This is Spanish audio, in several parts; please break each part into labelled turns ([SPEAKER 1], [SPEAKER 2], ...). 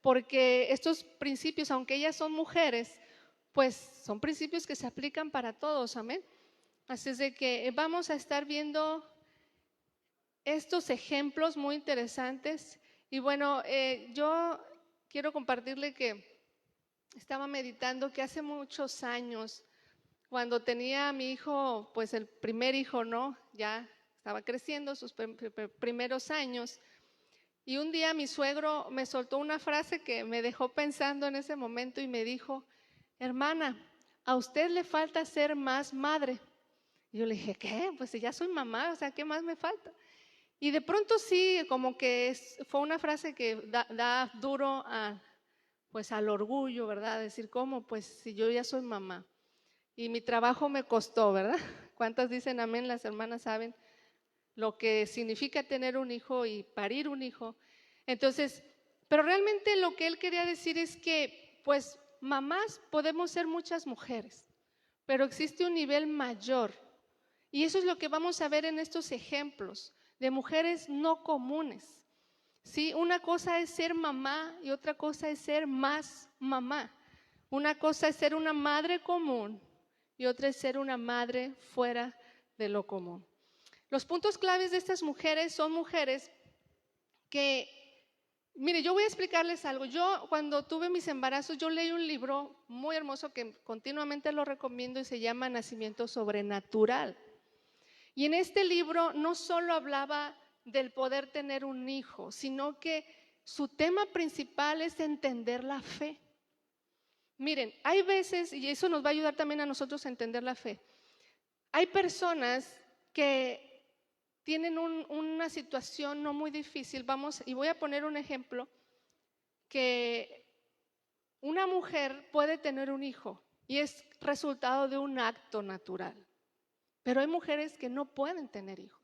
[SPEAKER 1] porque estos principios, aunque ellas son mujeres, pues son principios que se aplican para todos, amén. Así es de que vamos a estar viendo estos ejemplos muy interesantes. Y bueno, yo quiero compartirle que estaba meditando que hace muchos años, cuando tenía a mi hijo, pues el primer hijo, ¿no? Ya estaba creciendo sus primeros años. Y un día mi suegro me soltó una frase que me dejó pensando en ese momento y me dijo: hermana, a usted le falta ser más madre. Y yo le dije: ¿qué? Pues si ya soy mamá, o sea, ¿qué más me falta? Y de pronto sí, como que fue una frase que da duro pues al orgullo, ¿verdad? Decir, ¿cómo? Pues si yo ya soy mamá. Y mi trabajo me costó, ¿verdad? ¿Cuántas dicen amén? Las hermanas saben lo que significa tener un hijo y parir un hijo. Entonces, pero realmente lo que él quería decir es que, pues, mamás podemos ser muchas mujeres, pero existe un nivel mayor. Y eso es lo que vamos a ver en estos ejemplos de mujeres no comunes. ¿Sí? Una cosa es ser mamá y otra cosa es ser más mamá. Una cosa es ser una madre común y otra es ser una madre fuera de lo común. Los puntos claves de estas mujeres son mujeres que, mire, yo voy a explicarles algo. Yo cuando tuve mis embarazos, yo leí un libro muy hermoso que continuamente lo recomiendo y se llama Nacimiento Sobrenatural. Y en este libro no solo hablaba del poder tener un hijo, sino que su tema principal es entender la fe. Miren, hay veces, y eso nos va a ayudar también a nosotros a entender la fe, hay personas que tienen una situación no muy difícil. Vamos, y voy a poner un ejemplo, que una mujer puede tener un hijo y es resultado de un acto natural, pero hay mujeres que no pueden tener hijos.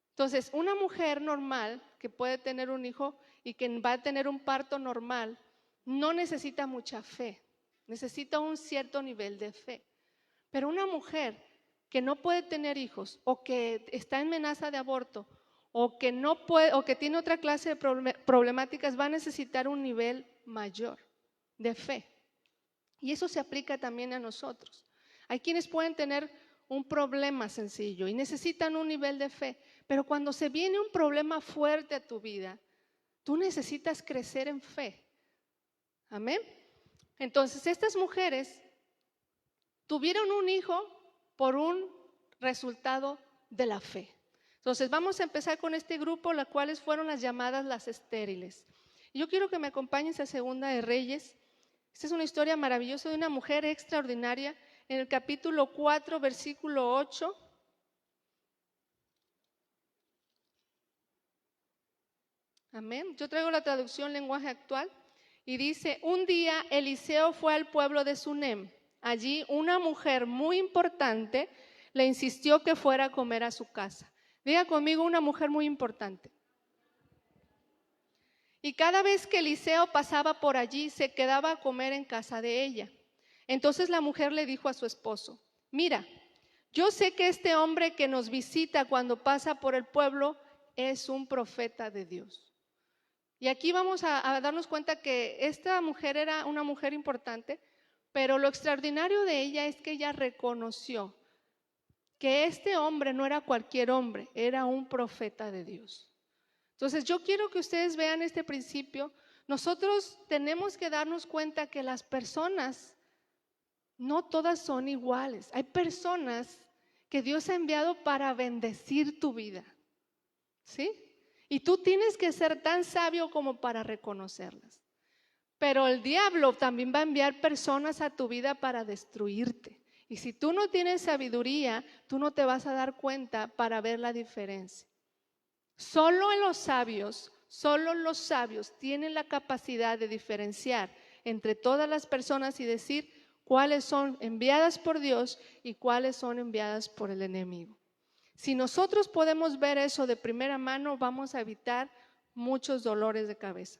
[SPEAKER 1] Entonces, una mujer normal que puede tener un hijo y que va a tener un parto normal, no necesita mucha fe, necesita un cierto nivel de fe. Pero una mujer que no puede tener hijos o que está en amenaza de aborto o que no puede o que tiene otra clase de problemáticas va a necesitar un nivel mayor de fe. Y eso se aplica también a nosotros. Hay quienes pueden tener un problema sencillo y necesitan un nivel de fe, pero cuando se viene un problema fuerte a tu vida, tú necesitas crecer en fe. Amén. Entonces, estas mujeres tuvieron un hijo por un resultado de la fe. Entonces, vamos a empezar con este grupo, las cuales fueron las llamadas las estériles. Y yo quiero que me acompañes a Segunda de Reyes. Esta es una historia maravillosa de una mujer extraordinaria en el capítulo 4, versículo 8. Amén. Yo traigo la traducción lenguaje actual y dice: un día Eliseo fue al pueblo de Sunem. Allí una mujer muy importante le insistió que fuera a comer a su casa. Diga conmigo, una mujer muy importante. Y cada vez que Eliseo pasaba por allí, se quedaba a comer en casa de ella. Entonces la mujer le dijo a su esposo: mira, yo sé que este hombre que nos visita cuando pasa por el pueblo es un profeta de Dios. Y aquí vamos a darnos cuenta que esta mujer era una mujer importante, pero lo extraordinario de ella es que ella reconoció que este hombre no era cualquier hombre, era un profeta de Dios. Entonces yo quiero que ustedes vean este principio. Nosotros tenemos que darnos cuenta que las personas no todas son iguales. Hay personas que Dios ha enviado para bendecir tu vida, ¿sí? Y tú tienes que ser tan sabio como para reconocerlas. Pero el diablo también va a enviar personas a tu vida para destruirte. Y si tú no tienes sabiduría, tú no te vas a dar cuenta para ver la diferencia. Solo los sabios tienen la capacidad de diferenciar entre todas las personas y decir cuáles son enviadas por Dios y cuáles son enviadas por el enemigo. Si nosotros podemos ver eso de primera mano, vamos a evitar muchos dolores de cabeza.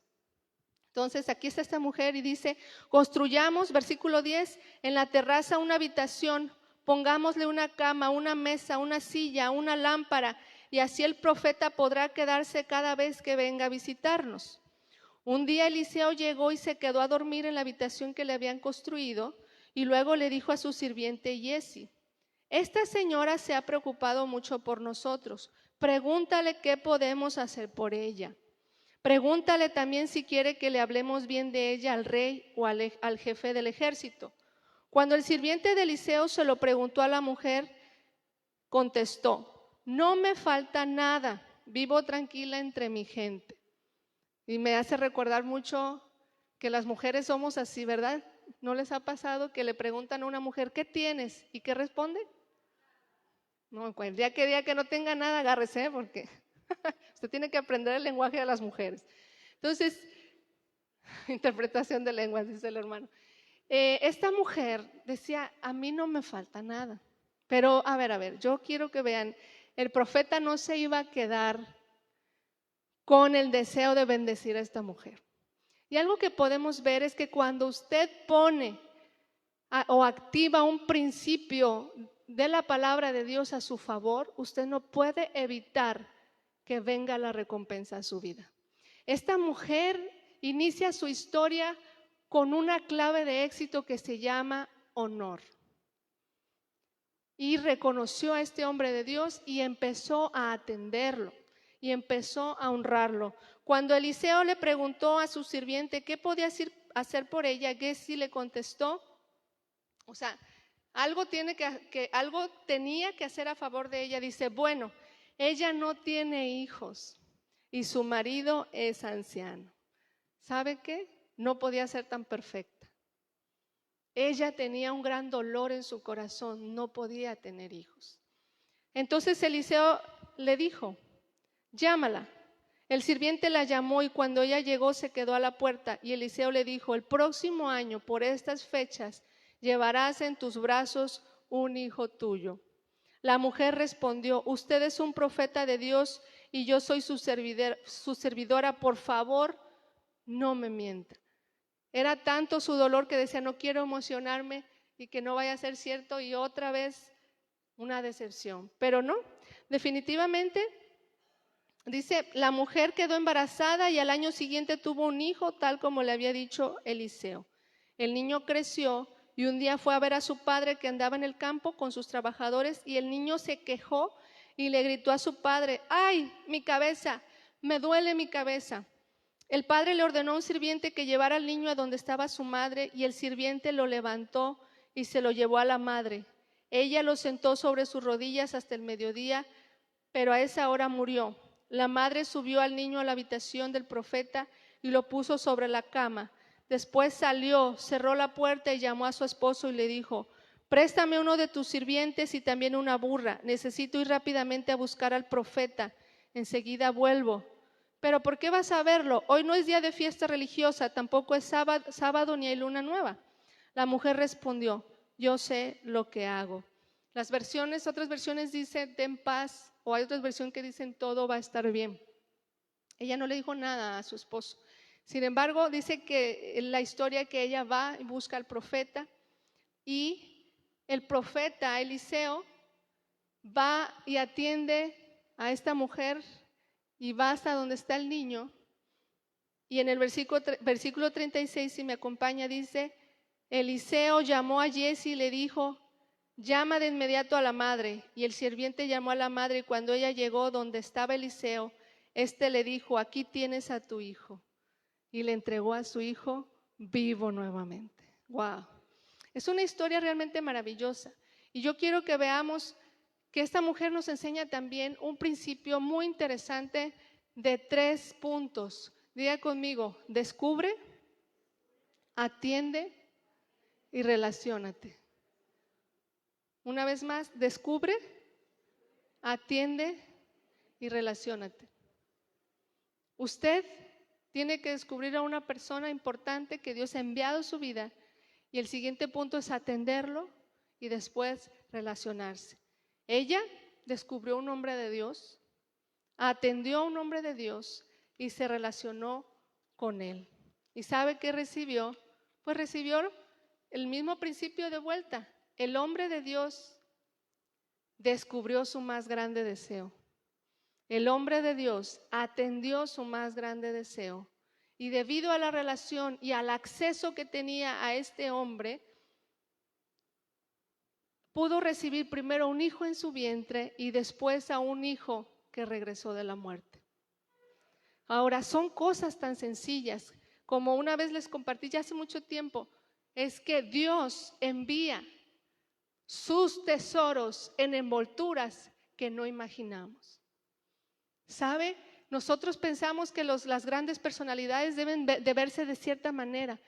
[SPEAKER 1] Entonces aquí está esta mujer y dice: construyamos, versículo 10, en la terraza una habitación, pongámosle una cama, una mesa, una silla, una lámpara, y así el profeta podrá quedarse cada vez que venga a visitarnos. Un día Eliseo llegó y se quedó a dormir en la habitación que le habían construido y luego le dijo a su sirviente Giezi: esta señora se ha preocupado mucho por nosotros. Pregúntale qué podemos hacer por ella. Pregúntale también si quiere que le hablemos bien de ella al rey o al jefe del ejército. Cuando el sirviente de Eliseo se lo preguntó a la mujer, contestó: no me falta nada, vivo tranquila entre mi gente. Y me hace recordar mucho que las mujeres somos así, ¿verdad? ¿No les ha pasado que le preguntan a una mujer, ¿qué tienes? ¿Y qué responde? No, el día que no tenga nada, agárrese, porque usted tiene que aprender el lenguaje de las mujeres. Entonces, interpretación de lenguas, dice el hermano. Esta mujer decía, a mí no me falta nada. Pero, a ver, yo quiero que vean, el profeta no se iba a quedar con el deseo de bendecir a esta mujer. Y algo que podemos ver es que cuando usted pone o activa un principio de la palabra de Dios a su favor, usted no puede evitar que venga la recompensa a su vida. Esta mujer inicia su historia con una clave de éxito que se llama honor. Y reconoció a este hombre de Dios y empezó a atenderlo y empezó a honrarlo. Cuando Eliseo le preguntó a su sirviente qué podía hacer por ella, Giezi le contestó, o sea, algo tenía que hacer a favor de ella. Dice, bueno, ella no tiene hijos y su marido es anciano. ¿Sabe qué? No podía ser tan perfecta. Ella tenía un gran dolor en su corazón, no podía tener hijos. Entonces Eliseo le dijo, llámala. El sirviente la llamó y cuando ella llegó se quedó a la puerta y Eliseo le dijo, el próximo año por estas fechas llevarás en tus brazos un hijo tuyo. La mujer respondió, usted es un profeta de Dios y yo soy su servidora, por favor, no me mienta. Era tanto su dolor que decía, no quiero emocionarme y que no vaya a ser cierto y otra vez una decepción. Pero no, definitivamente, dice, la mujer quedó embarazada y al año siguiente tuvo un hijo, tal como le había dicho Eliseo. El niño creció y un día fue a ver a su padre que andaba en el campo con sus trabajadores y el niño se quejó y le gritó a su padre, ¡ay, mi cabeza! Me duele mi cabeza. El padre le ordenó a un sirviente que llevara al niño a donde estaba su madre y el sirviente lo levantó y se lo llevó a la madre. Ella lo sentó sobre sus rodillas hasta el mediodía, pero a esa hora murió. La madre subió al niño a la habitación del profeta y lo puso sobre la cama. Después salió, cerró la puerta y llamó a su esposo y le dijo, préstame uno de tus sirvientes y también una burra. Necesito ir rápidamente a buscar al profeta. Enseguida vuelvo. ¿Pero por qué vas a verlo? Hoy no es día de fiesta religiosa, tampoco es sábado ni hay luna nueva. La mujer respondió, yo sé lo que hago. Otras versiones dicen, ten paz, o hay otras versiones que dicen, todo va a estar bien. Ella no le dijo nada a su esposo. Sin embargo, dice que en la historia que ella va y busca al profeta y el profeta Eliseo va y atiende a esta mujer y va hasta donde está el niño. Y en el versículo 36, si me acompaña, dice, Eliseo llamó a Giezi y le dijo, llama de inmediato a la madre. Y el sirviente llamó a la madre y cuando ella llegó donde estaba Eliseo, le dijo, aquí tienes a tu hijo. Y le entregó a su hijo vivo nuevamente. Wow. Es una historia realmente maravillosa. Y yo quiero que veamos que esta mujer nos enseña también un principio muy interesante de 3 puntos. Diga conmigo, descubre, atiende y relaciónate. Una vez más, descubre, atiende y relaciónate. Usted tiene que descubrir a una persona importante que Dios ha enviado a su vida y el siguiente punto es atenderlo y después relacionarse. Ella descubrió un hombre de Dios, atendió a un hombre de Dios y se relacionó con él. ¿Y sabe qué recibió? Pues recibió el mismo principio de vuelta. El hombre de Dios descubrió su más grande deseo. El hombre de Dios atendió su más grande deseo y debido a la relación y al acceso que tenía a este hombre, pudo recibir primero un hijo en su vientre y después a un hijo que regresó de la muerte. Ahora, son cosas tan sencillas, como una vez les compartí ya hace mucho tiempo, es que Dios envía sus tesoros en envolturas que no imaginamos. ¿Sabe? Nosotros pensamos que las grandes personalidades deben de verse de cierta manera,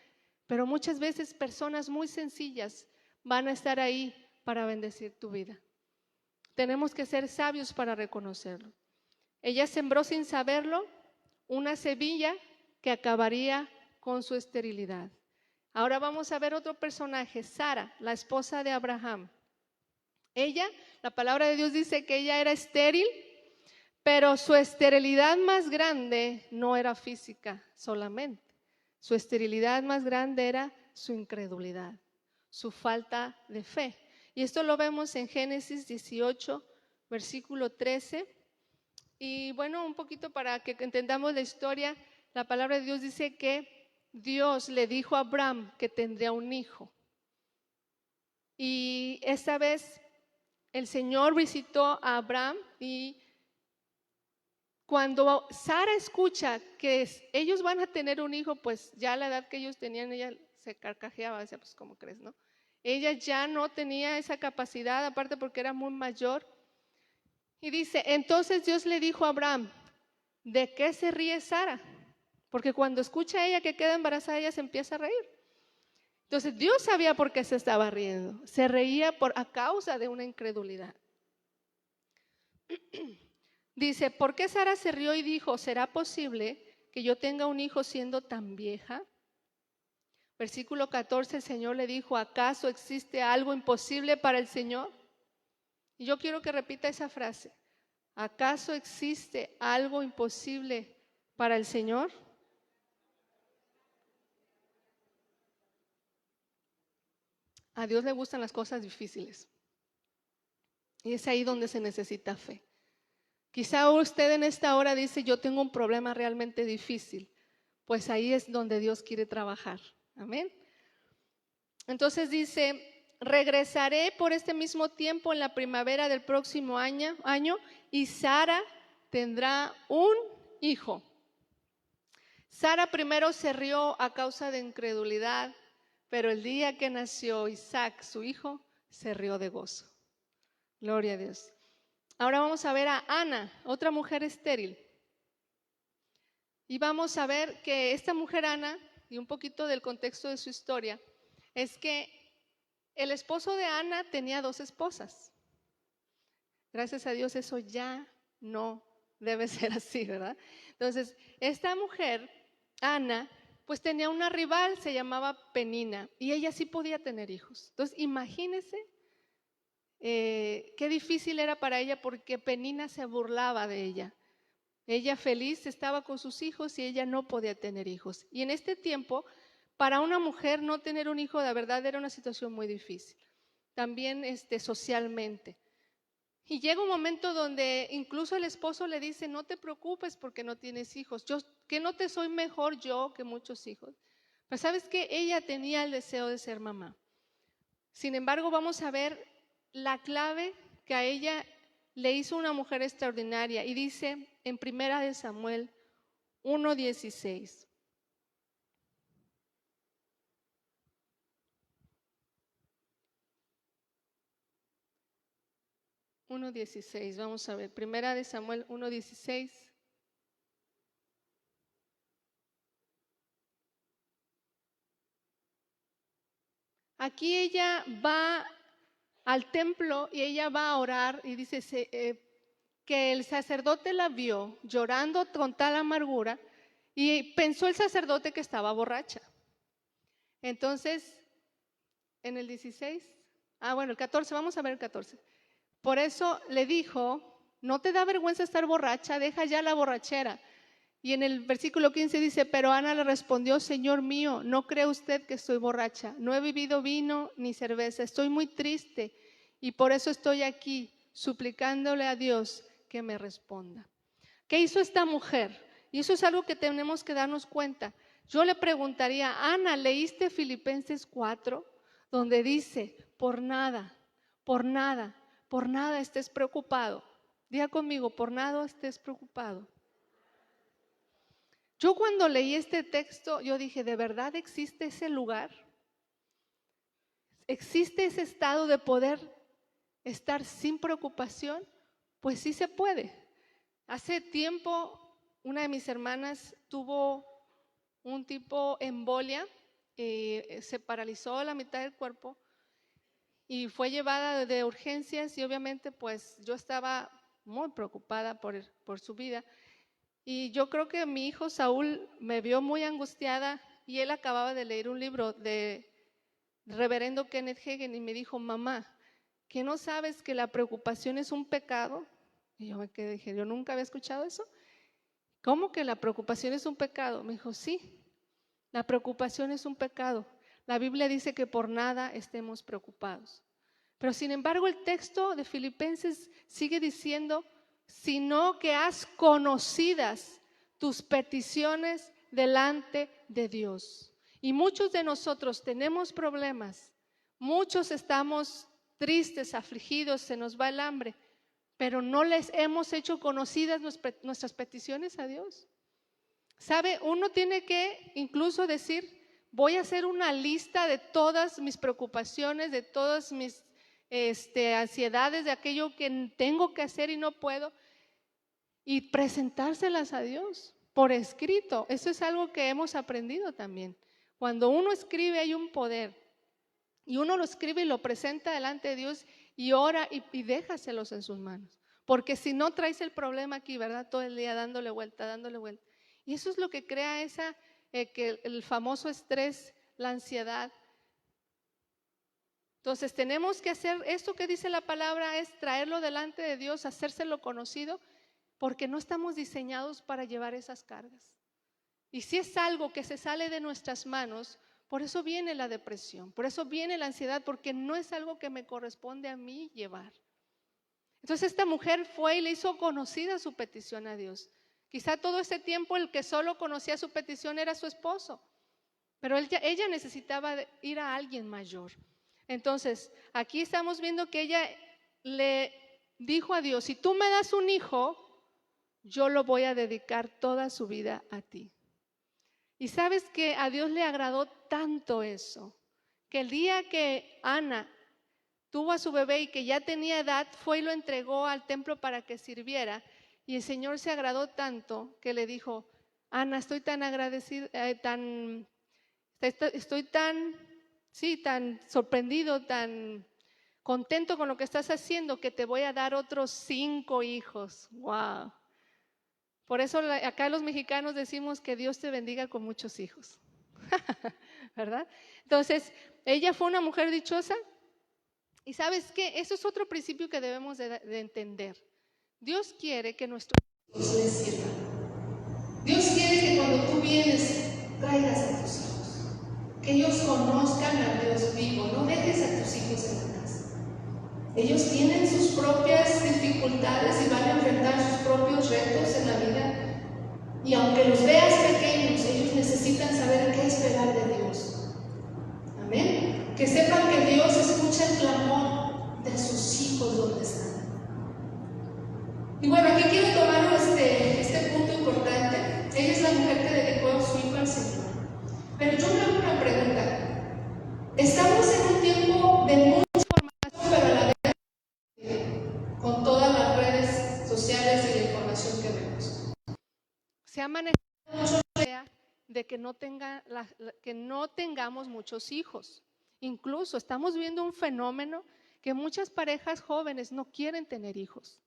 [SPEAKER 1] pero muchas veces personas muy sencillas van a estar ahí para bendecir tu vida. Tenemos que ser sabios para reconocerlo. Ella sembró sin saberlo una semilla que acabaría con su esterilidad. Ahora vamos a ver otro personaje, Sara, la esposa de Abraham. Ella, la palabra de Dios dice que ella era estéril, pero su esterilidad más grande no era física solamente. Su esterilidad más grande era su incredulidad, su falta de fe. Y esto lo vemos en Génesis 18, versículo 13. Y bueno, un poquito para que entendamos la historia, la palabra de Dios dice que Dios le dijo a Abraham que tendría un hijo. Y esta vez el Señor visitó a Abraham y cuando Sara escucha que ellos van a tener un hijo, pues ya a la edad que ellos tenían, ella se carcajeaba, decía, pues ¿cómo crees, no? Ella ya no tenía esa capacidad, aparte porque era muy mayor. Y dice, entonces Dios le dijo a Abraham, ¿de qué se ríe Sara? Porque cuando escucha a ella que queda embarazada, ella se empieza a reír. Entonces Dios sabía por qué se estaba riendo. Se reía a causa de una incredulidad. Dice, ¿por qué Sara se rió y dijo, ¿será posible que yo tenga un hijo siendo tan vieja? Versículo 14, el Señor le dijo, ¿acaso existe algo imposible para el Señor? Y yo quiero que repita esa frase. ¿Acaso existe algo imposible para el Señor? A Dios le gustan las cosas difíciles. Y es ahí donde se necesita fe. Quizá usted en esta hora dice, yo tengo un problema realmente difícil. Pues ahí es donde Dios quiere trabajar. Amén. Entonces dice, regresaré por este mismo tiempo en la primavera del próximo año y Sara tendrá un hijo. Sara primero se rió a causa de incredulidad, pero el día que nació Isaac, su hijo, se rió de gozo. Gloria a Dios. Ahora vamos a ver a Ana, otra mujer estéril. Y vamos a ver que esta mujer Ana, y un poquito del contexto de su historia, es que el esposo de Ana tenía 2 esposas. Gracias a Dios eso ya no debe ser así, ¿verdad? Entonces, esta mujer, Ana, pues tenía una rival, se llamaba Penina, y ella sí podía tener hijos. Entonces, imagínense qué difícil era para ella porque Penina se burlaba de ella. Ella feliz estaba con sus hijos y ella no podía tener hijos. Y en este tiempo, para una mujer no tener un hijo de verdad era una situación muy difícil. También socialmente. Y llega un momento donde incluso el esposo le dice, no te preocupes porque no tienes hijos. Que no te soy mejor yo que muchos hijos. Pero sabes que ella tenía el deseo de ser mamá. Sin embargo, vamos a ver la clave que a ella le hizo una mujer extraordinaria. Y dice en 1 Samuel 1:16. Vamos a ver, 1 Samuel 1:16. Aquí ella va al templo y ella va a orar y dice que el sacerdote la vio llorando con tal amargura y pensó el sacerdote que estaba borracha. Entonces, en el 16, el 14, vamos a ver el 14. Por eso le dijo, ¿no te da vergüenza estar borracha? Deja ya la borrachera. Y en el versículo 15 dice, pero Ana le respondió, Señor mío, ¿no cree usted que estoy borracha? No he bebido vino ni cerveza, estoy muy triste y por eso estoy aquí suplicándole a Dios que me responda. ¿Qué hizo esta mujer? Y eso es algo que tenemos que darnos cuenta. yo le preguntaría, Ana, ¿leíste Filipenses 4? Donde dice, por nada estés preocupado. Diga conmigo, por nada estés preocupado. Yo cuando leí este texto, yo dije, ¿de verdad existe ese lugar? ¿Existe ese estado de poder estar sin preocupación? Pues sí se puede. Hace tiempo, una de mis hermanas tuvo un tipo embolia, se paralizó la mitad del cuerpo y fue llevada de urgencias y obviamente pues yo estaba muy preocupada por su vida. Y yo creo que mi hijo Saúl me vio muy angustiada y él acababa de leer un libro de reverendo Kenneth Hagin y me dijo, mamá, ¿que no sabes que la preocupación es un pecado? Y yo me quedé, dije, yo nunca había escuchado eso. ¿Cómo que la preocupación es un pecado? Me dijo, sí, la preocupación es un pecado. La Biblia dice que por nada estemos preocupados. Pero sin embargo el texto de Filipenses sigue diciendo, sino que haz conocidas tus peticiones delante de Dios. Y muchos de nosotros tenemos problemas, muchos estamos tristes, afligidos, se nos va el hambre, pero no les hemos hecho conocidas nuestras peticiones a Dios. ¿Sabe? Uno tiene que incluso decir, voy a hacer una lista de todas mis preocupaciones, de todas mis ansiedades, de aquello que tengo que hacer y no puedo, y presentárselas a Dios por escrito. Eso es algo que hemos aprendido también. Cuando uno escribe hay un poder, y uno lo escribe y lo presenta delante de Dios y ora y déjaselos en sus manos. Porque si no traes el problema aquí, ¿verdad? Todo el día dándole vuelta, dándole vuelta. Y eso es lo que crea que el famoso estrés, la ansiedad. Entonces tenemos que hacer esto que dice la palabra, es traerlo delante de Dios, hacérselo conocido, porque no estamos diseñados para llevar esas cargas. Y si es algo que se sale de nuestras manos, por eso viene la depresión, por eso viene la ansiedad, porque no es algo que me corresponde a mí llevar. Entonces esta mujer fue y le hizo conocida su petición a Dios. Quizá todo ese tiempo el que solo conocía su petición era su esposo, pero ella necesitaba ir a alguien mayor. Entonces aquí estamos viendo que ella le dijo a Dios, si tú me das un hijo, yo lo voy a dedicar toda su vida a ti. Y sabes que a Dios le agradó tanto eso, que el día que Ana tuvo a su bebé y que ya tenía edad, fue y lo entregó al templo para que sirviera. Y el Señor se agradó tanto que le dijo, Ana, estoy tan agradecido, estoy tan sorprendido, tan contento con lo que estás haciendo, que te voy a dar otros 5 hijos. ¡Wow! Por eso acá los mexicanos decimos que Dios te bendiga con muchos hijos. ¿Verdad? Entonces, ella fue una mujer dichosa. Y ¿sabes qué? Eso es otro principio que debemos de entender. Dios quiere que nuestros hijos les sirvan. Dios quiere que cuando tú vienes, traigas a tus hijos. Que ellos conozcan a Dios vivo. No dejes a tus hijos en la casa. Ellos tienen sus propias dificultades y van a enfrentar sus propios retos en la vida. Y aunque los veas pequeños, ellos necesitan saber qué esperar de Dios. Amén. Que sepan que Dios escucha el clamor de sus hijos donde están. Y bueno, aquí quiero tomar este punto importante. Ella es la mujer que dedicó su hijo al Señor. Pero yo me hago una pregunta. Estamos en un tiempo de mucha información, pero a la vez con todas las redes sociales y la información que vemos. Se ha manejado mucho la idea de que no tengamos muchos hijos. Incluso estamos viendo un fenómeno que muchas parejas jóvenes no quieren tener hijos.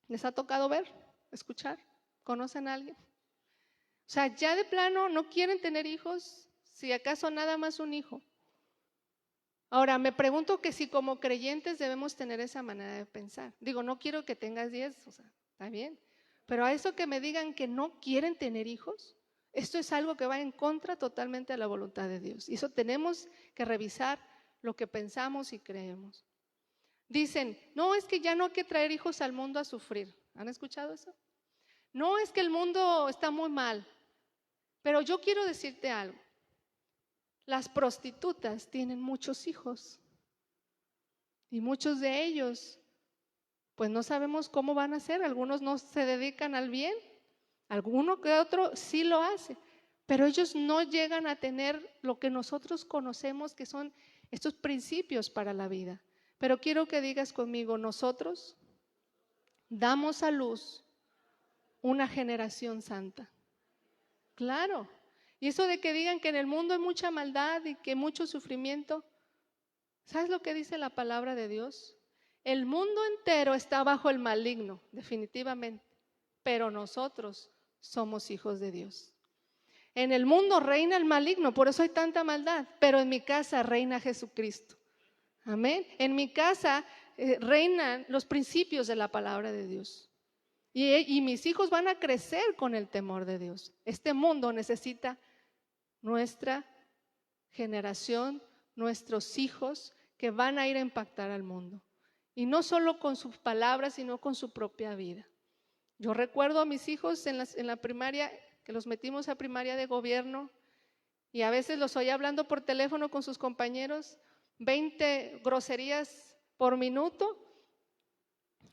[SPEAKER 1] ¿Les ha tocado ver, escuchar? ¿Conocen a alguien? O sea, ya de plano no quieren tener hijos, si acaso nada más un hijo. Ahora, me pregunto que si como creyentes debemos tener esa manera de pensar. Digo, no quiero que tengas 10, o sea, está bien. Pero a eso que me digan que no quieren tener hijos, esto es algo que va en contra totalmente de la voluntad de Dios. Y eso tenemos que revisar lo que pensamos y creemos. Dicen, no, es que ya no hay que traer hijos al mundo a sufrir. ¿Han escuchado eso? No, es que el mundo está muy mal. Pero yo quiero decirte algo. Las prostitutas tienen muchos hijos y muchos de ellos, pues no sabemos cómo van a ser. Algunos no se dedican al bien, alguno que otro sí lo hace, pero ellos no llegan a tener lo que nosotros conocemos que son estos principios para la vida. Pero quiero que digas conmigo, nosotros damos a luz una generación santa. Claro. Y eso de que digan que en el mundo hay mucha maldad y que mucho sufrimiento, ¿sabes lo que dice la palabra de Dios? El mundo entero está bajo el maligno, definitivamente, pero nosotros somos hijos de Dios. En el mundo reina el maligno, por eso hay tanta maldad, pero en mi casa reina Jesucristo. Amén. En mi casa reinan los principios de la palabra de Dios. Y mis hijos van a crecer con el temor de Dios. Este mundo necesita nuestra generación, nuestros hijos que van a ir a impactar al mundo. Y no solo con sus palabras, sino con su propia vida. Yo recuerdo a mis hijos en la primaria, que los metimos a primaria de gobierno, y a veces los oía hablando por teléfono con sus compañeros, 20 groserías por minuto,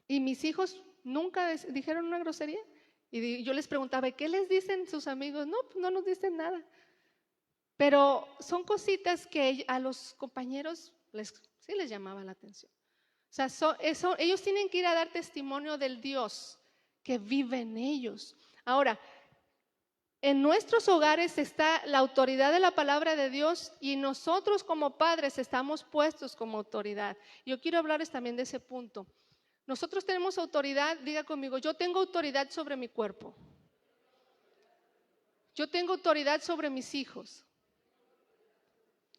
[SPEAKER 1] y mis hijos nunca dijeron una grosería. Y yo les preguntaba, ¿qué les dicen sus amigos? No, pues no nos dicen nada. Pero son cositas que a los compañeros sí les llamaba la atención. O sea, ellos tienen que ir a dar testimonio del Dios que vive en ellos. Ahora, en nuestros hogares está la autoridad de la palabra de Dios y nosotros como padres estamos puestos como autoridad. Yo quiero hablarles también de ese punto. Nosotros tenemos autoridad, diga conmigo, yo tengo autoridad sobre mi cuerpo. Yo tengo autoridad sobre mis hijos.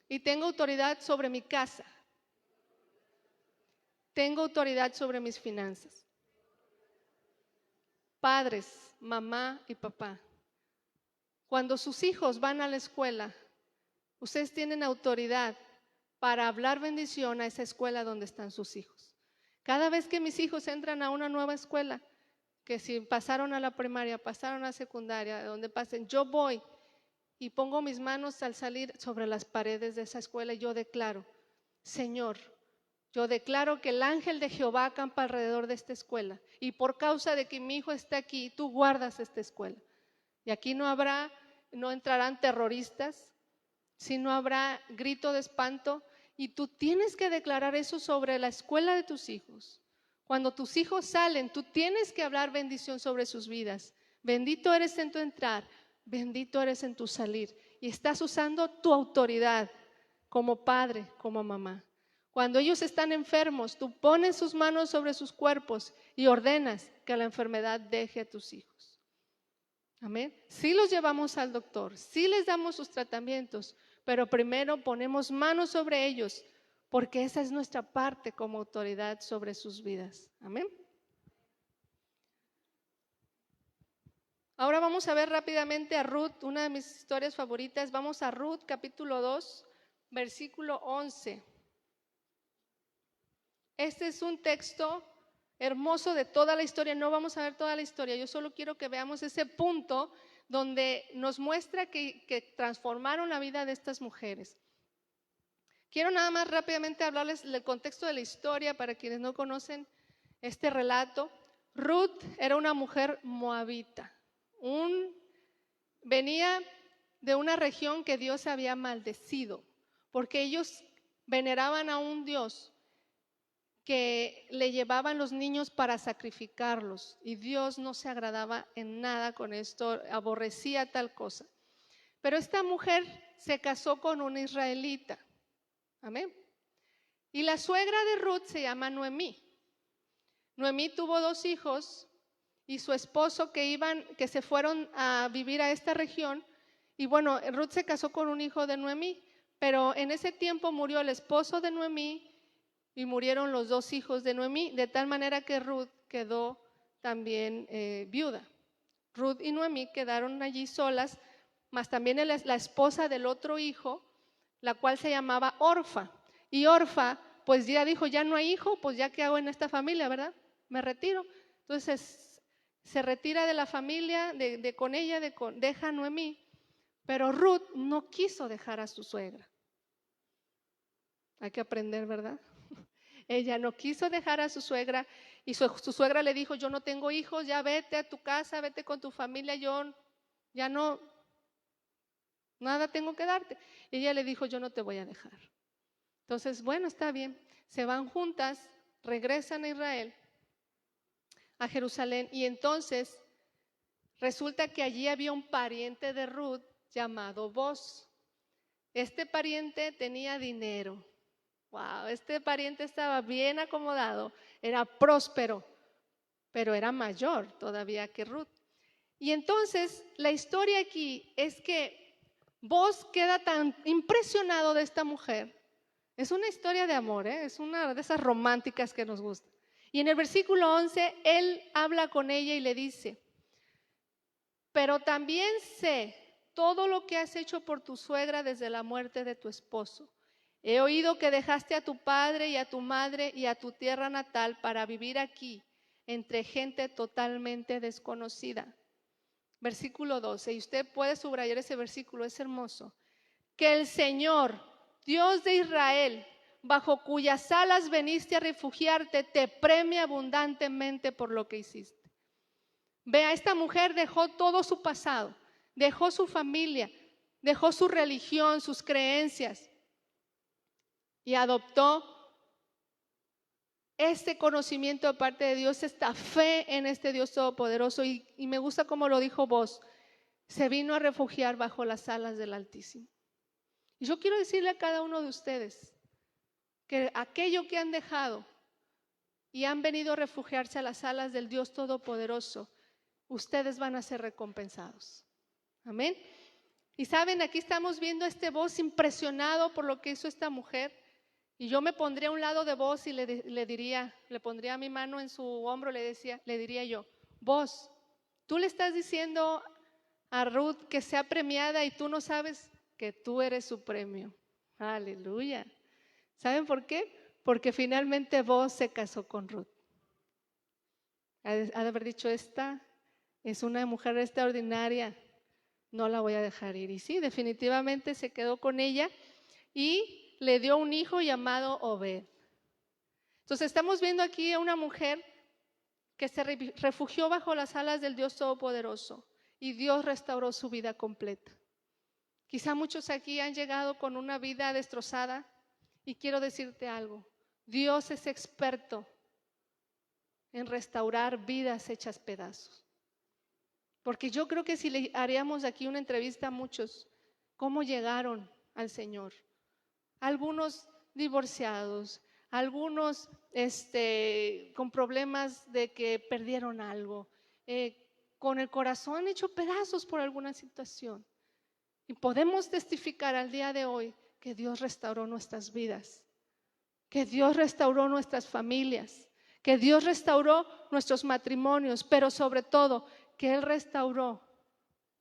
[SPEAKER 1] Y tengo autoridad sobre mi casa. Tengo autoridad sobre mis finanzas. Padres, mamá y papá, cuando sus hijos van a la escuela, ustedes tienen autoridad para hablar bendición a esa escuela donde están sus hijos. Cada vez que mis hijos entran a una nueva escuela, que si pasaron a la primaria, pasaron a la secundaria, donde pasen, yo voy y pongo mis manos al salir sobre las paredes de esa escuela y yo declaro, Señor, yo declaro que el ángel de Jehová acampa alrededor de esta escuela y por causa de que mi hijo está aquí, tú guardas esta escuela. Y aquí no entrarán terroristas, sino habrá grito de espanto y tú tienes que declarar eso sobre la escuela de tus hijos. Cuando tus hijos salen, tú tienes que hablar bendición sobre sus vidas. Bendito eres en tu entrar, bendito eres en tu salir. Y estás usando tu autoridad como padre, como mamá. Cuando ellos están enfermos, tú pones sus manos sobre sus cuerpos y ordenas que la enfermedad deje a tus hijos. Amén. Sí los llevamos al doctor, sí les damos sus tratamientos, pero primero ponemos manos sobre ellos, porque esa es nuestra parte como autoridad sobre sus vidas. Amén. Ahora vamos a ver rápidamente a Ruth, una de mis historias favoritas. Vamos a Ruth capítulo 2, versículo 11. Este es un texto hermoso de toda la historia. No vamos a ver toda la historia, yo solo quiero que veamos ese punto donde nos muestra que transformaron la vida de estas mujeres. Quiero nada más rápidamente hablarles del contexto de la historia para quienes no conocen este relato. Ruth era una mujer moabita, venía de una región que Dios había maldecido, porque ellos veneraban a un Dios que le llevaban los niños para sacrificarlos y Dios no se agradaba en nada con esto, aborrecía tal cosa. Pero esta mujer se casó con un israelita, amén. Y la suegra de Ruth se llama Noemí. Noemí tuvo 2 hijos y su esposo que se fueron a vivir a esta región. Y bueno, Ruth se casó con un hijo de Noemí, pero en ese tiempo murió el esposo de Noemí y murieron los 2 hijos de Noemí, de tal manera que Ruth quedó también viuda. Ruth y Noemí quedaron allí solas, más también la esposa del otro hijo, la cual se llamaba Orfa. Y Orfa, pues ya dijo, ya no hay hijo, pues ya qué hago en esta familia, ¿verdad? Me retiro. Entonces se retira de la familia, con ella, deja a Noemí. Pero Ruth no quiso dejar a su suegra. Hay que aprender, ¿verdad? Ella no quiso dejar a su suegra y su suegra le dijo, yo no tengo hijos, ya vete a tu casa, vete con tu familia, yo ya no, nada tengo que darte. Y ella le dijo, yo no te voy a dejar. Entonces, bueno, está bien. Se van juntas, regresan a Israel, a Jerusalén, y entonces resulta que allí había un pariente de Ruth llamado Boz. Este pariente tenía dinero. Wow, este pariente estaba bien acomodado, era próspero, pero era mayor todavía que Ruth. Y entonces la historia aquí es que Boz queda tan impresionado de esta mujer. Es una historia de amor, es una de esas románticas que nos gusta. Y en el versículo 11, él habla con ella y le dice, pero también sé todo lo que has hecho por tu suegra desde la muerte de tu esposo. He oído que dejaste a tu padre y a tu madre y a tu tierra natal para vivir aquí, entre gente totalmente desconocida. Versículo 12, y usted puede subrayar ese versículo, es hermoso. Que el Señor, Dios de Israel, bajo cuyas alas veniste a refugiarte, te premie abundantemente por lo que hiciste. Vea, esta mujer dejó todo su pasado, dejó su familia, dejó su religión, sus creencias y adoptó este conocimiento de parte de Dios, esta fe en este Dios todopoderoso. Y me gusta como lo dijo Boz, se vino a refugiar bajo las alas del Altísimo. Y yo quiero decirle a cada uno de ustedes que aquello que han dejado y han venido a refugiarse a las alas del Dios todopoderoso, ustedes van a ser recompensados. Amén. Y saben, aquí estamos viendo a este Boz impresionado por lo que hizo esta mujer. Y yo me pondría a un lado de Boz y le pondría mi mano en su hombro, le diría yo, Boz, tú le estás diciendo a Ruth que sea premiada y tú no sabes que tú eres su premio. Aleluya. ¿Saben por qué? Porque finalmente Boz se casó con Ruth. Ha de haber dicho, esta es una mujer extraordinaria, no la voy a dejar ir. Y sí, definitivamente se quedó con ella y le dio un hijo llamado Obed. Entonces estamos viendo aquí a una mujer que se refugió bajo las alas del Dios Todopoderoso y Dios restauró su vida completa. Quizá muchos aquí han llegado con una vida destrozada y quiero decirte algo, Dios es experto en restaurar vidas hechas pedazos. Porque yo creo que si le haríamos aquí una entrevista a muchos, ¿cómo llegaron al Señor? Algunos divorciados, algunos con problemas de que perdieron algo, con el corazón hecho pedazos por alguna situación. Y podemos testificar al día de hoy que Dios restauró nuestras vidas, que Dios restauró nuestras familias, que Dios restauró nuestros matrimonios, pero sobre todo que Él restauró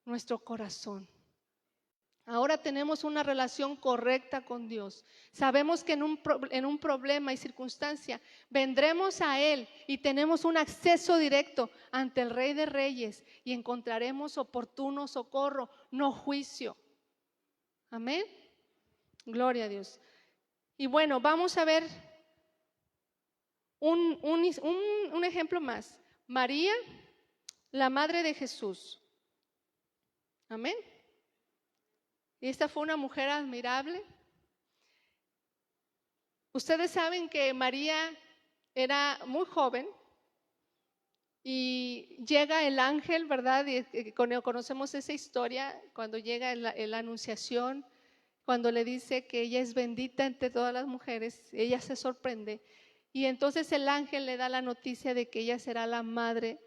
[SPEAKER 1] nuestro corazón. Ahora tenemos una relación correcta con Dios. Sabemos que en un problema y circunstancia vendremos a Él y tenemos un acceso directo ante el Rey de Reyes y encontraremos oportuno socorro, no juicio. Amén. Gloria a Dios. Y bueno, vamos a ver un ejemplo más. María, la madre de Jesús. Amén. Y esta fue una mujer admirable. Ustedes saben que María era muy joven y llega el ángel, ¿verdad? Y conocemos esa historia cuando llega la anunciación, cuando le dice que ella es bendita entre todas las mujeres, ella se sorprende. Y entonces el ángel le da la noticia de que ella será la madre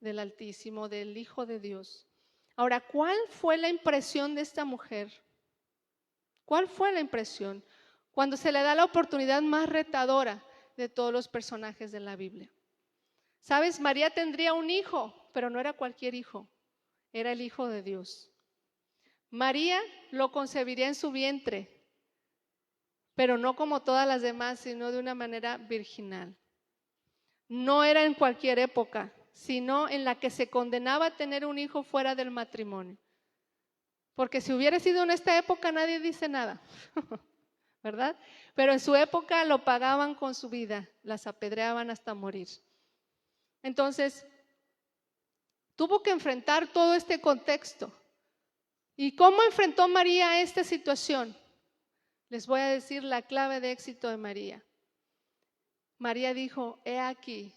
[SPEAKER 1] del Altísimo, del Hijo de Dios. Ahora, ¿cuál fue la impresión de esta mujer? ¿Cuál fue la impresión? Cuando se le da la oportunidad más retadora de todos los personajes de la Biblia. ¿Sabes? María tendría un hijo, pero no era cualquier hijo, era el Hijo de Dios. María lo concebiría en su vientre, pero no como todas las demás, sino de una manera virginal. No era en cualquier época, sino en la que se condenaba a tener un hijo fuera del matrimonio. Porque si hubiera sido en esta época nadie dice nada, ¿verdad? Pero en su época lo pagaban con su vida, las apedreaban hasta morir. Entonces, tuvo que enfrentar todo este contexto. ¿Y cómo enfrentó María esta situación? Les voy a decir la clave de éxito de María. María dijo: he aquí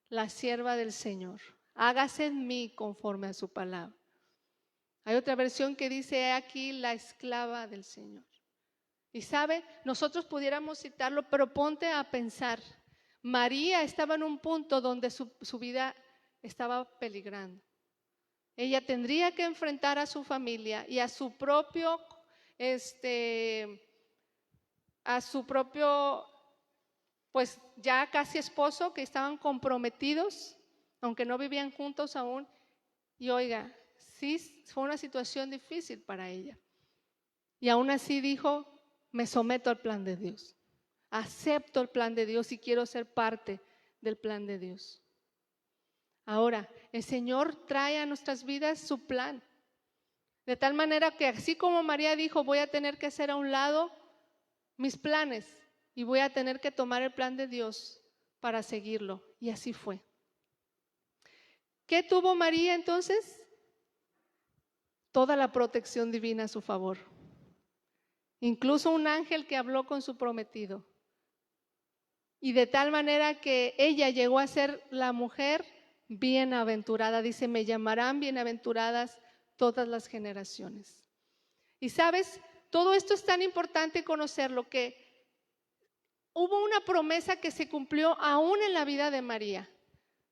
[SPEAKER 1] la sierva del Señor, hágase en mí conforme a su palabra. Hay otra versión que dice: he aquí la esclava del Señor. Y sabe, nosotros pudiéramos citarlo, pero ponte a pensar. María estaba en un punto donde su vida estaba peligrando. Ella tendría que enfrentar a su familia y a su propio, pues ya casi esposo, que estaban comprometidos, aunque no vivían juntos aún. Y oiga, sí fue una situación difícil para ella. Y aún así dijo: me someto al plan de Dios. Acepto el plan de Dios y quiero ser parte del plan de Dios. Ahora, el Señor trae a nuestras vidas su plan. De tal manera que así como María dijo: voy a tener que hacer a un lado mis planes y voy a tener que tomar el plan de Dios para seguirlo. Y así fue. ¿Qué tuvo María entonces? Toda la protección divina a su favor. Incluso un ángel que habló con su prometido. Y de tal manera que ella llegó a ser la mujer bienaventurada. Dice: me llamarán bienaventuradas todas las generaciones. Y sabes, todo esto es tan importante conocerlo, que hubo una promesa que se cumplió aún en la vida de María.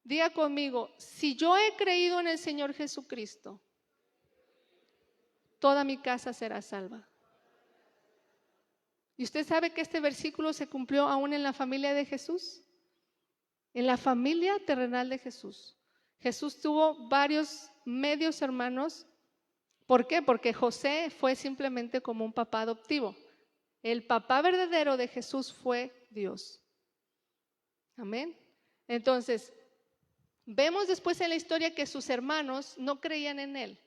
[SPEAKER 1] Diga conmigo: si yo he creído en el Señor Jesucristo, toda mi casa será salva. ¿Y usted sabe que este versículo se cumplió aún en la familia de Jesús? En la familia terrenal de Jesús. Jesús tuvo varios medios hermanos. ¿Por qué? Porque José fue simplemente como un papá adoptivo. El papá verdadero de Jesús fue Dios. Amén. Entonces, vemos después en la historia que sus hermanos no creían en él.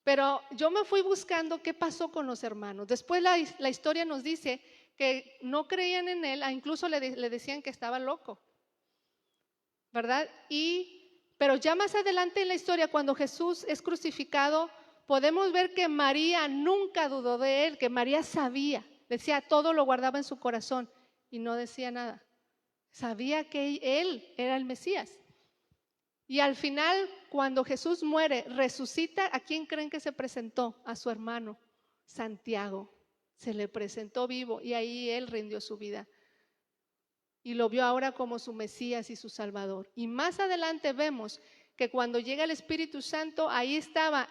[SPEAKER 1] Pero yo me fui buscando qué pasó con los hermanos. Después la historia nos dice que no creían en él, incluso le decían que estaba loco, ¿verdad? Pero ya más adelante en la historia, cuando Jesús es crucificado, podemos ver que María nunca dudó de él, que María sabía, decía, todo lo guardaba en su corazón y no decía nada. Sabía que él era el Mesías. Y al final, cuando Jesús muere, resucita, ¿a quién creen que se presentó? A su hermano Santiago. Se le presentó vivo y ahí él rindió su vida. Y lo vio ahora como su Mesías y su Salvador. Y más adelante vemos que cuando llega el Espíritu Santo, ahí estaba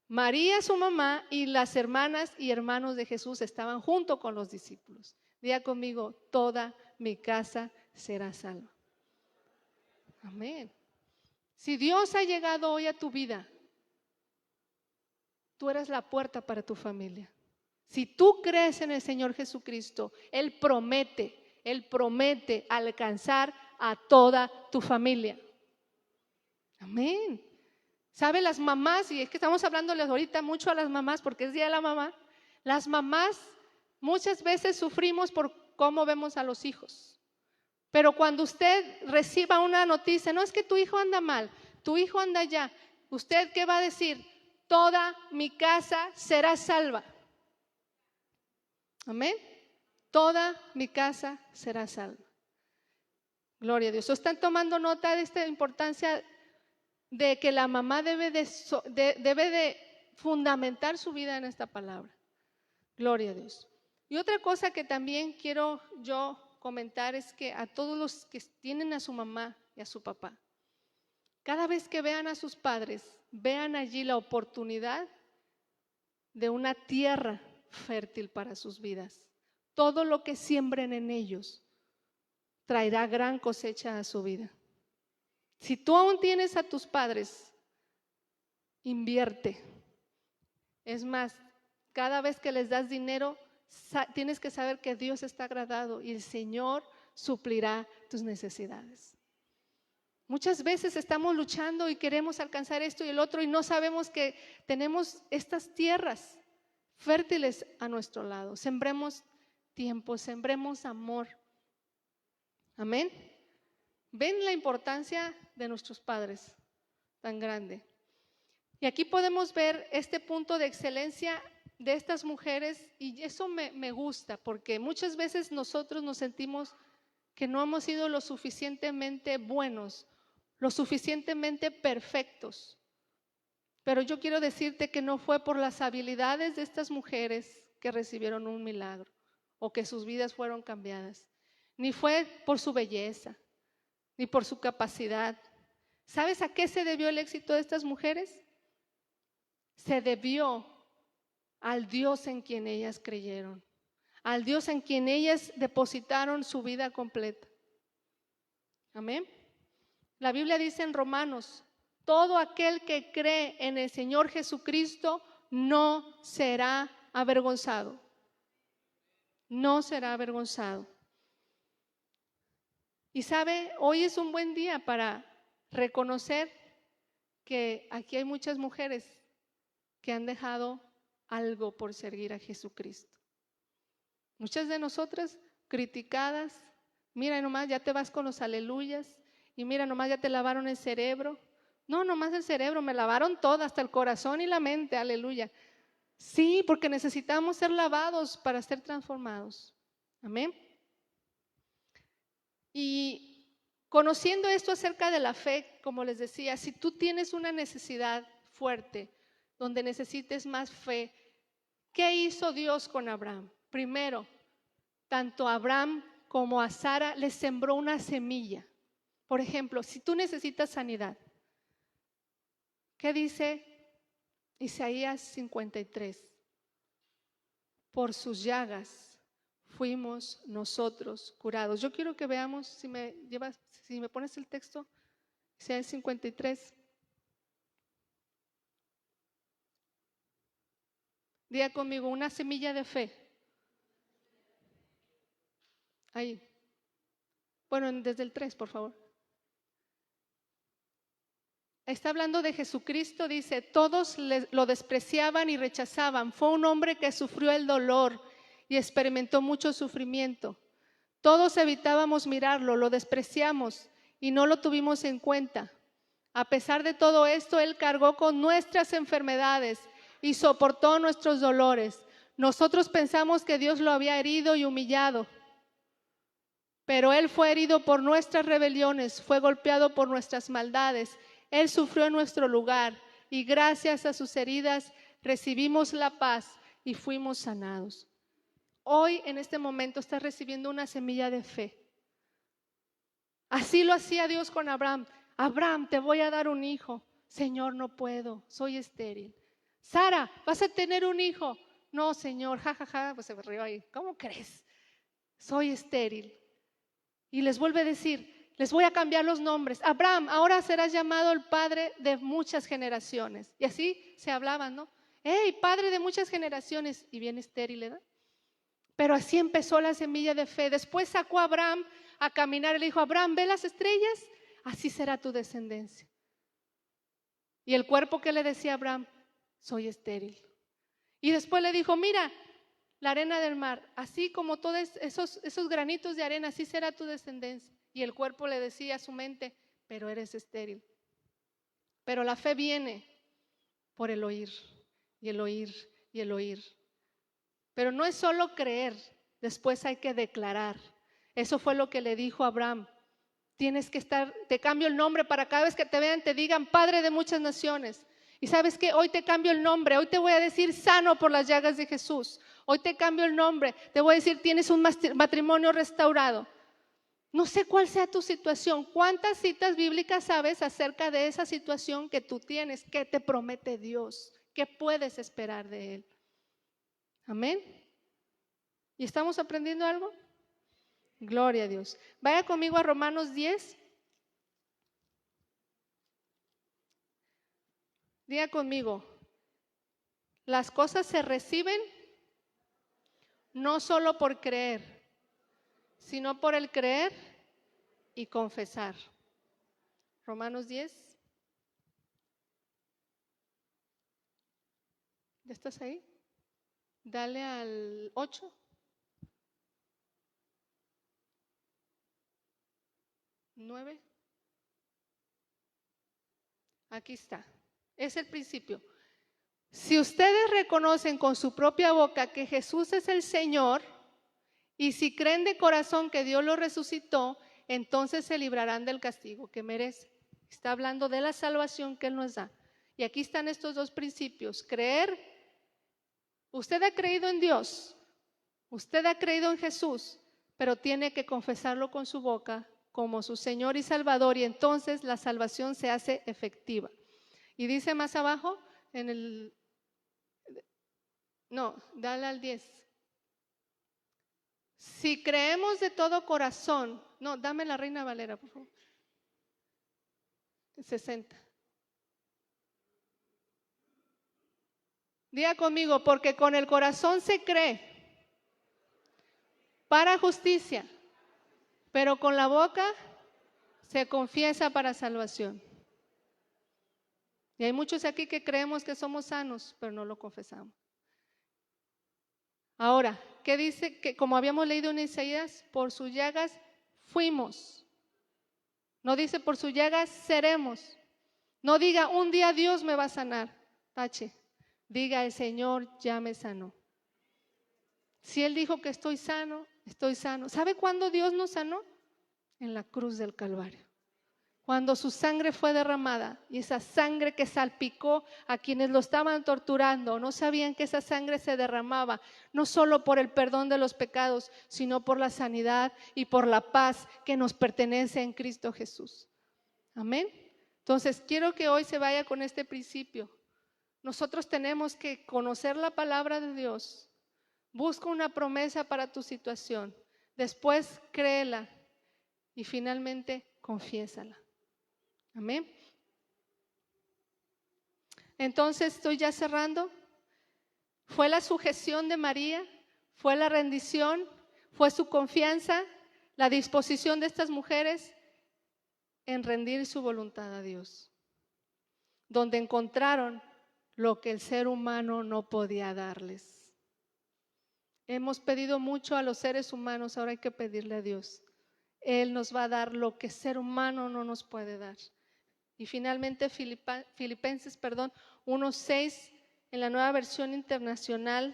[SPEAKER 1] María, su mamá, y las hermanas y hermanos de Jesús estaban junto con los discípulos. Diga conmigo: toda mi casa será salva. Amén. Si Dios ha llegado hoy a tu vida, tú eres la puerta para tu familia. Si tú crees en el Señor Jesucristo, Él promete alcanzar a toda tu familia. Amén. ¿Sabe? Las mamás, y es que estamos hablándoles ahorita mucho a las mamás porque es Día de la Mamá. Las mamás muchas veces sufrimos por cómo vemos a los hijos. Pero cuando usted reciba una noticia: no, es que tu hijo anda mal, tu hijo anda allá, ¿usted qué va a decir? Toda mi casa será salva. Amén. Toda mi casa será salva. Gloria a Dios. ¿Están tomando nota de esta importancia de que la mamá debe de fundamentar su vida en esta palabra? Gloria a Dios. Y otra cosa que también quiero yo comentar es que a todos los que tienen a su mamá y a su papá, cada vez que vean a sus padres, vean allí la oportunidad de una tierra fértil para sus vidas. Todo lo que siembren en ellos traerá gran cosecha a su vida. Si tú aún tienes a tus padres, invierte. Es más, cada vez que les das dinero, tienes que saber que Dios está agradado y el Señor suplirá tus necesidades. Muchas veces estamos luchando y queremos alcanzar esto y el otro y no sabemos que tenemos estas tierras fértiles a nuestro lado. Sembremos tiempo, sembremos amor. Amén. ¿Ven la importancia de nuestros padres tan grande? Y aquí podemos ver este punto de excelencia de estas mujeres y eso me gusta porque muchas veces nosotros nos sentimos que no hemos sido lo suficientemente buenos, lo suficientemente perfectos. Pero yo quiero decirte que no fue por las habilidades de estas mujeres que recibieron un milagro o que sus vidas fueron cambiadas, ni fue por su belleza, ni por su capacidad. ¿Sabes a qué se debió el éxito de estas mujeres? Se debió al Dios en quien ellas creyeron, al Dios en quien ellas depositaron su vida completa. Amén. La Biblia dice en Romanos: todo aquel que cree en el Señor Jesucristo no será avergonzado. No será avergonzado. Y sabe, hoy es un buen día para reconocer que aquí hay muchas mujeres que han dejado algo por seguir a Jesucristo. Muchas de nosotras criticadas, mira nomás, ya te vas con los aleluyas, y mira nomás, ya te lavaron el cerebro. No, nomás el cerebro, me lavaron todo, hasta el corazón y la mente, aleluya. Sí, porque necesitamos ser lavados para ser transformados. Amén. Y conociendo esto acerca de la fe, como les decía, si tú tienes una necesidad fuerte, donde necesites más fe, ¿qué hizo Dios con Abraham? Primero, tanto a Abraham como a Sara les sembró una semilla. Por ejemplo, si tú necesitas sanidad, ¿qué dice Isaías 53? Por sus llagas fuimos nosotros curados. Yo quiero que veamos, si me pones el texto, Isaías 53. Diga conmigo, una semilla de fe. Ahí. Bueno, desde el 3, por favor. Está hablando de Jesucristo, dice: todos lo despreciaban y rechazaban. Fue un hombre que sufrió el dolor y experimentó mucho sufrimiento. Todos evitábamos mirarlo, lo despreciamos y no lo tuvimos en cuenta. A pesar de todo esto, Él cargó con nuestras enfermedades y soportó nuestros dolores. Nosotros pensamos que Dios lo había herido y humillado, pero Él fue herido por nuestras rebeliones, fue golpeado por nuestras maldades. Él sufrió en nuestro lugar y gracias a sus heridas recibimos la paz y fuimos sanados. Hoy, en este momento, estás recibiendo una semilla de fe. Así lo hacía Dios con Abraham. Abraham, te voy a dar un hijo. Señor, no puedo, soy estéril. Sara, vas a tener un hijo. No, Señor, jajaja, pues se rió ahí. ¿Cómo crees? Soy estéril. Y les vuelve a decir: les voy a cambiar los nombres. Abraham, ahora serás llamado el padre de muchas generaciones. Y así se hablaban, ¿no? ¡Hey, padre de muchas generaciones! Y bien estéril, ¿verdad? Pero así empezó la semilla de fe. Después sacó a Abraham a caminar y le dijo: Abraham, ¿ve las estrellas? Así será tu descendencia. Y el cuerpo que le decía a Abraham: soy estéril. Y después le dijo: mira, la arena del mar, así como todos esos granitos de arena, así será tu descendencia. Y el cuerpo le decía a su mente: pero eres estéril. Pero la fe viene por el oír, y el oír, y el oír. Pero no es solo creer, después hay que declarar. Eso fue lo que le dijo a Abraham: tienes que estar, te cambio el nombre para cada vez que te vean te digan padre de muchas naciones. Y sabes que hoy te cambio el nombre, hoy te voy a decir sano por las llagas de Jesús. Hoy te cambio el nombre, te voy a decir tienes un matrimonio restaurado. No sé cuál sea tu situación. ¿Cuántas citas bíblicas sabes acerca de esa situación que tú tienes? ¿Qué te promete Dios? ¿Qué puedes esperar de Él? Amén. ¿Y estamos aprendiendo algo? Gloria a Dios. Vaya conmigo a Romanos 10. Diga conmigo: las cosas se reciben no solo por creer, sino por el creer y confesar. Romanos 10. ¿Ya estás ahí? Dale al 8. ¿9? Aquí está. Es el principio. Si ustedes reconocen con su propia boca que Jesús es el Señor, y si creen de corazón que Dios lo resucitó, entonces se librarán del castigo que merecen. Está hablando de la salvación que Él nos da. Y aquí están estos dos principios. Creer, usted ha creído en Dios, usted ha creído en Jesús, pero tiene que confesarlo con su boca como su Señor y Salvador, y entonces la salvación se hace efectiva. Y dice más abajo, dale al 10. Si creemos de todo corazón, dame la Reina Valera, por favor. 60. Diga conmigo, porque con el corazón se cree para justicia, pero con la boca se confiesa para salvación. Y hay muchos aquí que creemos que somos sanos, pero no lo confesamos. Ahora, ¿qué dice? Que como habíamos leído en Isaías, por sus llagas fuimos. No dice por sus llagas seremos. No diga un día Dios me va a sanar. Tache. Diga el Señor ya me sanó. Si Él dijo que estoy sano, estoy sano. ¿Sabe cuándo Dios nos sanó? En la cruz del Calvario. Cuando su sangre fue derramada, y esa sangre que salpicó a quienes lo estaban torturando, no sabían que esa sangre se derramaba, no solo por el perdón de los pecados, sino por la sanidad y por la paz que nos pertenece en Cristo Jesús. Amén. Entonces, quiero que hoy se vaya con este principio. Nosotros tenemos que conocer la palabra de Dios. Busca una promesa para tu situación. Después, créela y finalmente, confiésala. Amén. Entonces estoy ya cerrando. Fue la sujeción de María, fue la rendición, fue su confianza, la disposición de estas mujeres en rendir su voluntad a Dios, donde encontraron lo que el ser humano no podía darles. Hemos pedido mucho a los seres humanos, ahora hay que pedirle a Dios. Él nos va a dar lo que el ser humano no nos puede dar. Y finalmente Filipenses 1:6 en la Nueva Versión Internacional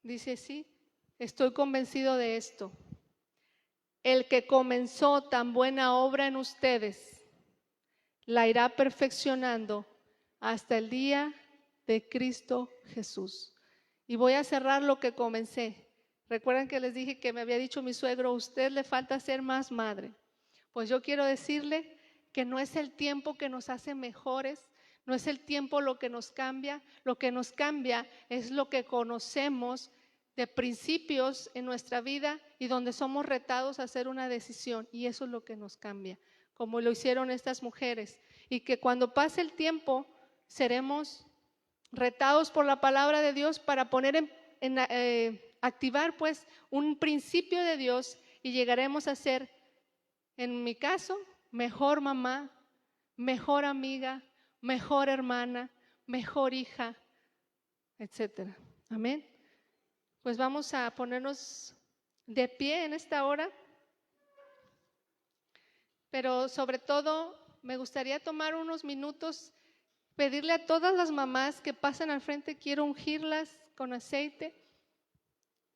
[SPEAKER 1] dice así: estoy convencido de esto, el que comenzó tan buena obra en ustedes la irá perfeccionando hasta el día de Cristo Jesús. Y voy a cerrar lo que comencé. Recuerdan que les dije que me había dicho mi suegro, a usted le falta ser más madre. Pues yo quiero decirle que no es el tiempo que nos hace mejores, no es el tiempo lo que nos cambia. Lo que nos cambia es lo que conocemos de principios en nuestra vida y donde somos retados a hacer una decisión, y eso es lo que nos cambia, como lo hicieron estas mujeres, y que cuando pase el tiempo seremos retados por la palabra de Dios para poner activar pues un principio de Dios, y llegaremos a ser, en mi caso, mejor mamá, mejor amiga, mejor hermana, mejor hija, etcétera. Amén. Pues vamos a ponernos de pie en esta hora, pero sobre todo me gustaría tomar unos minutos, pedirle a todas las mamás que pasen al frente, quiero ungirlas con aceite.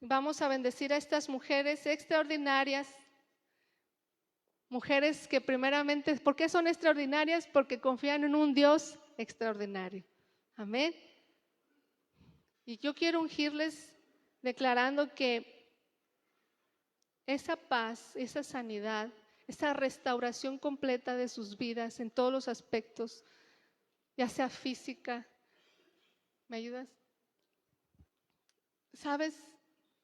[SPEAKER 1] Vamos a bendecir a estas mujeres extraordinarias, mujeres que primeramente, ¿por qué son extraordinarias? Porque confían en un Dios extraordinario. Amén. Y yo quiero ungirles declarando que esa paz, esa sanidad, esa restauración completa de sus vidas en todos los aspectos, ya sea física, ¿me ayudas? ¿Sabes?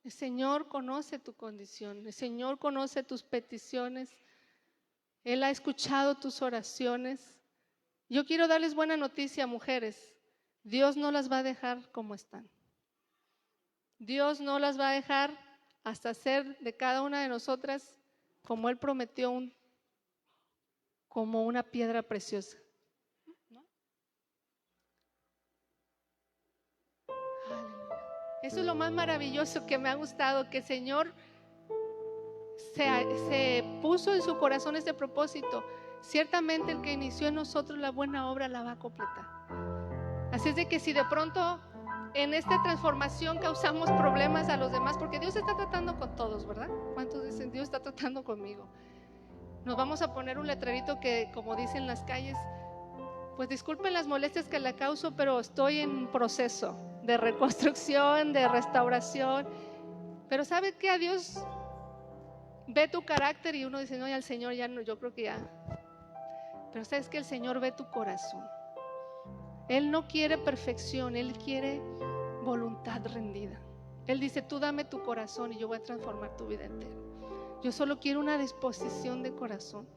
[SPEAKER 1] El Señor conoce tu condición, el Señor conoce tus peticiones, Él ha escuchado tus oraciones. Yo quiero darles buena noticia, mujeres, Dios no las va a dejar como están. Dios no las va a dejar hasta hacer de cada una de nosotras, como Él prometió, como una piedra preciosa. Eso es lo más maravilloso que me ha gustado, que el Señor se puso en su corazón este propósito. Ciertamente el que inició en nosotros la buena obra la va a completar. Así es de que si de pronto en esta transformación causamos problemas a los demás, porque Dios está tratando con todos, ¿verdad? ¿Cuántos dicen Dios está tratando conmigo? Nos vamos a poner un letrerito que, como dicen las calles, pues disculpen las molestias que le causo, pero estoy en proceso de reconstrucción, de restauración. Pero ¿sabe qué? A Dios ve tu carácter y uno dice, no, ya el Señor ya no, yo creo que ya. Pero sabes que el Señor ve tu corazón. Él no quiere perfección, Él quiere voluntad rendida. Él dice, tú dame tu corazón y yo voy a transformar tu vida entera. Yo solo quiero una disposición de corazón.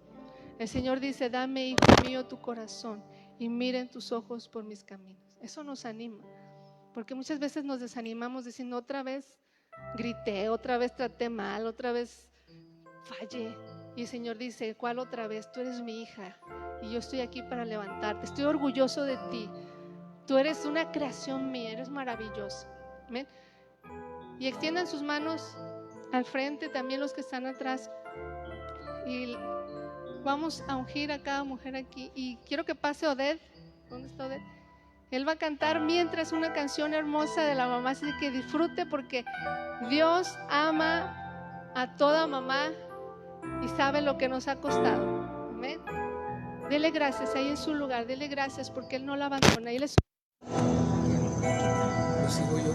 [SPEAKER 1] El Señor dice, dame, hijo mío, tu corazón y miren tus ojos por mis caminos. Eso nos anima, porque muchas veces nos desanimamos diciendo, otra vez grité, otra vez traté mal, otra vez fallé. Y el Señor dice, ¿cuál otra vez? Tú eres mi hija y yo estoy aquí para levantarte. Estoy orgulloso de ti. Tú eres una creación mía, eres maravilloso. ¿Amén? Y extiendan sus manos al frente, también los que están atrás. Y vamos a ungir a cada mujer aquí. Y quiero que pase Oded. ¿Dónde está Oded? Él va a cantar mientras una canción hermosa de la mamá. Así que disfrute, porque Dios ama a toda mamá y sabe lo que nos ha costado. Amén. Dele gracias ahí en su lugar. Dele gracias porque Él no la abandona. Él es...
[SPEAKER 2] Lo sigo yo.